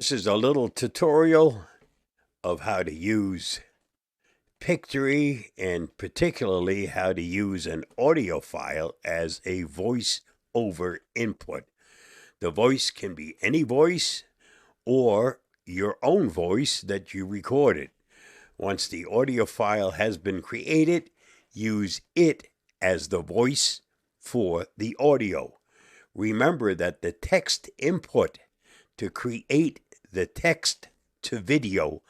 This is a little tutorial of how to use Pictory and particularly how to use an audio file as a voice-over input. The voice can be any voice or your own voice that you recorded. Once the audio file has been created, use it as the voice for the audio. Remember that the text input to create the text to video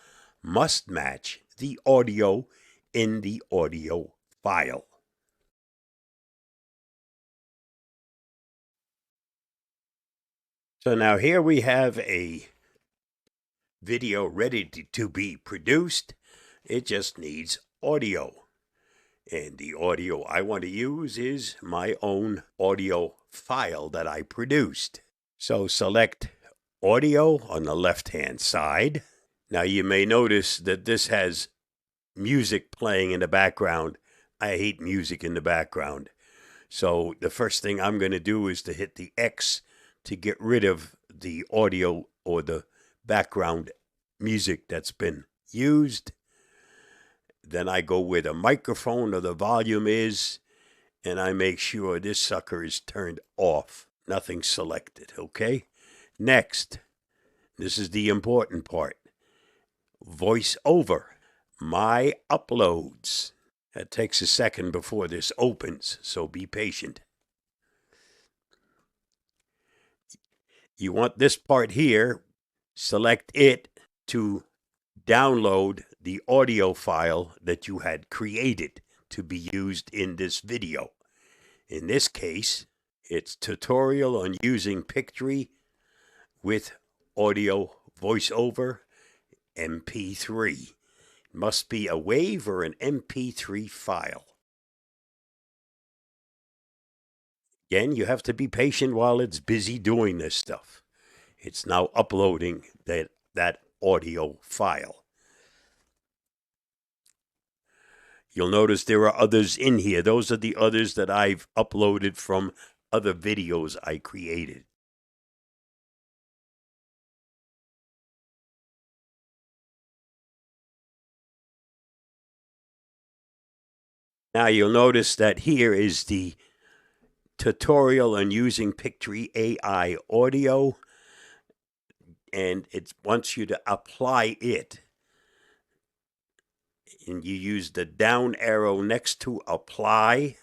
must match the audio in the audio file. So now here we have a video ready to be produced. It just needs audio. And the audio I want to use is my own audio file that I produced. So select audio on the left-hand side. Now you may notice that this has music playing in the background. I hate music in the background. So the first thing I'm going to do is to hit the X to get rid of the audio or the background music that's been used. Then I go where the microphone or the volume is, and I make sure this sucker is turned off. Nothing selected, okay? Next, this is the important part. Voiceover, my uploads. That takes a second before this opens, so be patient. You want this part here, select it to download the audio file that you had created to be used in this video. In this case, it's tutorial on using Pictory with audio voiceover MP3. It must be a WAV or an MP3 file. Again, you have to be patient while it's busy doing this stuff. It's now uploading that audio file. You'll notice there are others in here. Those are the others that I've uploaded from other videos I created. Now you'll notice that here is the tutorial on using Pictory.ai audio, and it wants you to apply it. And you use the down arrow next to apply.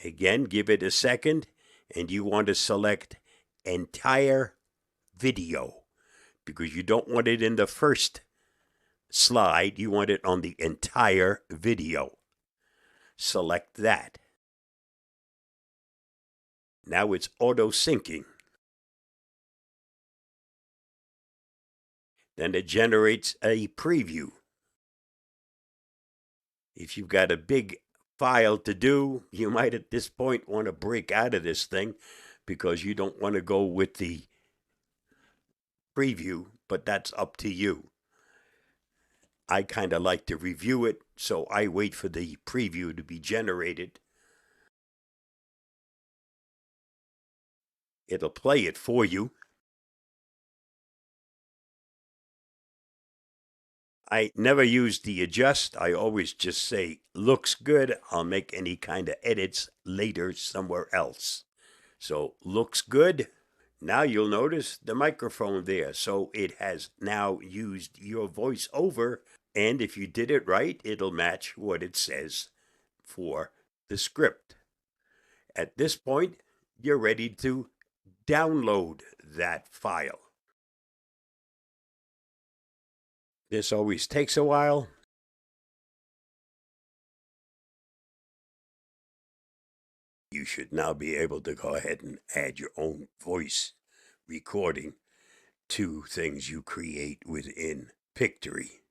Again, give it a second, and you want to select entire video because you don't want it in the first slide. You want it on the entire video. Select that. Now it's auto syncing. Then it generates a preview. If you've got a big file to do, you might at this point want to break out of this thing because you don't want to go with the preview, but that's up to you. I kind of like to review it, so I wait for the preview to be generated. It'll play it for you. I never use the adjust. I always just say, looks good. I'll make any kind of edits later somewhere else. So, looks good. Now you'll notice the microphone there. So it has now used your voiceover. And if you did it right, it'll match what it says for the script. At this point, you're ready to download that file. This always takes a while. You should now be able to go ahead and add your own voice recording to things you create within Pictory.